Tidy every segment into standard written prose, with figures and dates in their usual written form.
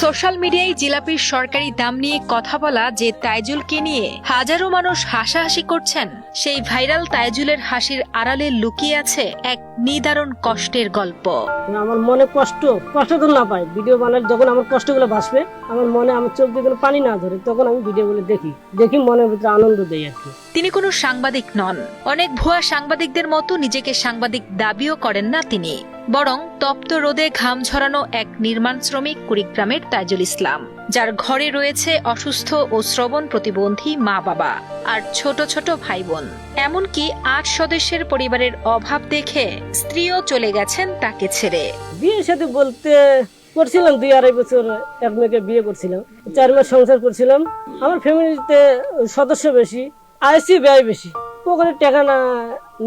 Social মিডিয়ায় জিলাপির সরকারি দাম নিয়ে কথা বলা যে তাইজুলকে নিয়ে হাজারো মানুষ হাসাহাসি করছেন, সেই ভাইরাল তাইজুলের হাসির আড়ালে লুকিয়ে আছে এক নিদারুণ কষ্টের গল্প। আমার মনে কষ্ট তো না পাই, ভিডিও বানালে যখন আমার কষ্টগুলো ভাসবে, আমার মনে আমার চোখ দিয়ে পানি না ধরে, তখন আমি ভিডিওগুলো দেখি মনের ভিতরে আনন্দ দেই আর কি। তিনি কোনো সাংবাদিক নন, অনেক ভুয়া সাংবাদিকদের মতো নিজেকে সাংবাদিক দাবিও করেন না তিনি, বরং তপ্ত রোদে ঘাম ঝরানো এক নির্মাণ শ্রমিক কুড়িগ্রামের তাইজুল ইসলাম, যার ঘরে রয়েছে অসুস্থ ও শ্রবণ প্রতিবন্ধী মা বাবা আর ছোট ছোট ভাই বোন। এমনকি 8 সদস্যের পরিবারের অভাব দেখে স্ত্রীও চলে গেছেন তাকে ছেড়ে। বিয়ের সাথে বলতে করছিলাম 2-2.5 বছর এক মেয়েকে বিয়ে করছিলাম, 4 মাস সংসার করছিলাম। আমার ফ্যামিলিতে সদস্য বেশি, আইসি ব্যয় বেশি, পকেটে টাকা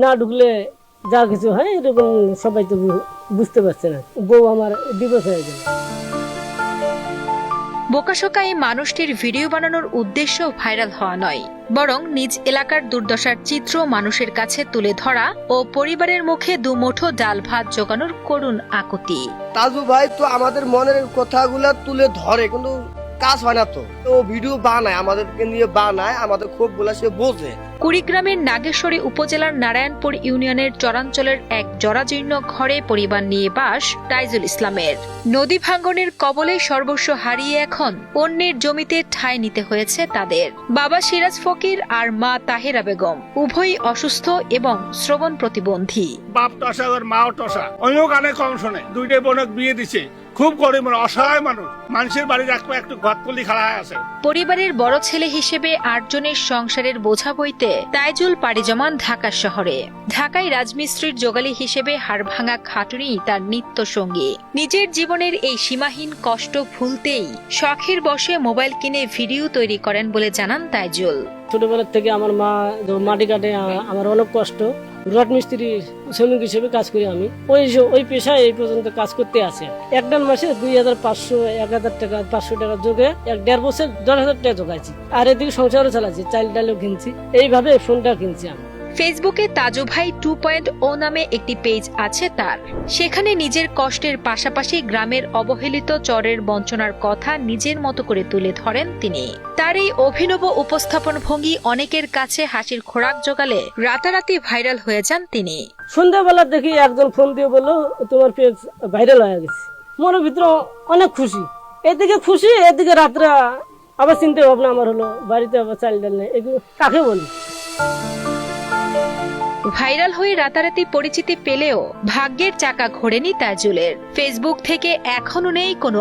না ঢুকলে যা কিছু হয় এরকম সবাই তো বুঝতে পারছে না। বউ আমার ডিভোর্স হয়ে গেল। বোকাশোকা এই মানুষটির ভিডিও বানানোর উদ্দেশ্য ভাইরাল হওয়া নয়, বরং নিজ এলাকার দুর্দশার চিত্র মানুষের কাছে তুলে ধরা ও পরিবারের মুখে দুমুঠো ডাল ভাত জোগানোর করুণ আকুতি। তাজু ভাই তো আমাদের মনের কথাগুলা তুলে ধরে, কিন্তু কাজ হয় না। তো ভিডিও বানায়, আমাদেরকে নিয়ে বানায়, আমাদের ক্ষোভ গুলা সে বোঝে। কুড়িগ্রামের নাগেশ্বরী উপজেলার নারায়ণপুর ইউনিয়নের চরাঞ্চলের এক জরাজীর্ণ ঘরে পরিবার নিয়ে বাস তাইজুল ইসলামের। নদী ভাঙ্গনের কবলে সর্বস্ব হারিয়ে এখন অন্যের জমিতে ঠাঁই নিতে হয়েছে তাদের। বাবা সিরাজ ফকির আর মা তাহেরা বেগম উভয়ই অসুস্থ এবং শ্রবণ প্রতিবন্ধী। বাপ টসা আর মাও টসা, অনেক গানে কম শোনে, দুইটাই বোনক বিয়ে দিছে। খুব গরিব অসহায় মানুষ, মানুষের বাড়ি রাখবো একটু ঘটপলি খাড়া আছে। পরিবারের বড় ছেলে হিসেবে 8 জনের সংসারের বোঝা বইতে তাইজুল পাড়ি জমান ঢাকা শহরে। ঢাকায় রাজমিস্ত্রির জোগালি হিসেবে হাড়ভাঙা খাটুনি তার নিত্য সঙ্গী। নিজের জীবনের এই সীমাহীন কষ্ট ভুলতেই শখের বশে মোবাইল কিনে ভিডিও তৈরি করেন বলে জানান তাইজুল। ছোটবেলার থেকে আমার মা মাটি কাটে, আমার অনেক কষ্ট। রড মিস্ত্রি শ্রমিক হিসেবে কাজ করি আমি। ওই পেশায় এই পর্যন্ত কাজ করতে আছে। একটা মাসে 2500 1000 টাকা 500 টাকা যোগে 1.5 বছর 10,000 টাকা জোগাইছি। আর এদিকে সংসারও চালাচ্ছি, চাল ডালও কিনছি, এইভাবে ফোনটা কিনছি আমি। ফেসবুকে তাজু ভাই 2.0 নামে একটি পেজ আছে তার। সেখানে নিজের কষ্টের পাশাপাশি গ্রামের অবহেলিত চরের বঞ্চনার কথা নিজের মতো করে তুলে ধরেন তিনি। তার এই অভিনব উপস্থাপন ভঙ্গি অনেকের কাছে হাসির খোরাক জোগালে রাতারাতি ভাইরাল হয়ে যান তিনি। সন্ধ্যাবেলা দেখি একজন ফোন দিয়ে বললো, তোমার পেজ ভাইরাল হয়ে গেছে। মনের ভিতরে অনেক খুশি, এদিকে খুশি, এদিকে রাত্রে আবার চিন্তা ভাবনা আমার হলো, বাড়িতে আবার চাল ডাল নেই, এগুলো কাকে বলি। ভাইরাল হয়ে রাতারাতি পরিচিতি পেলেও ভাগ্যের চাকা ঘোরেনি তাইজুলের। ফেসবুক থেকে এখনো নেই কোনো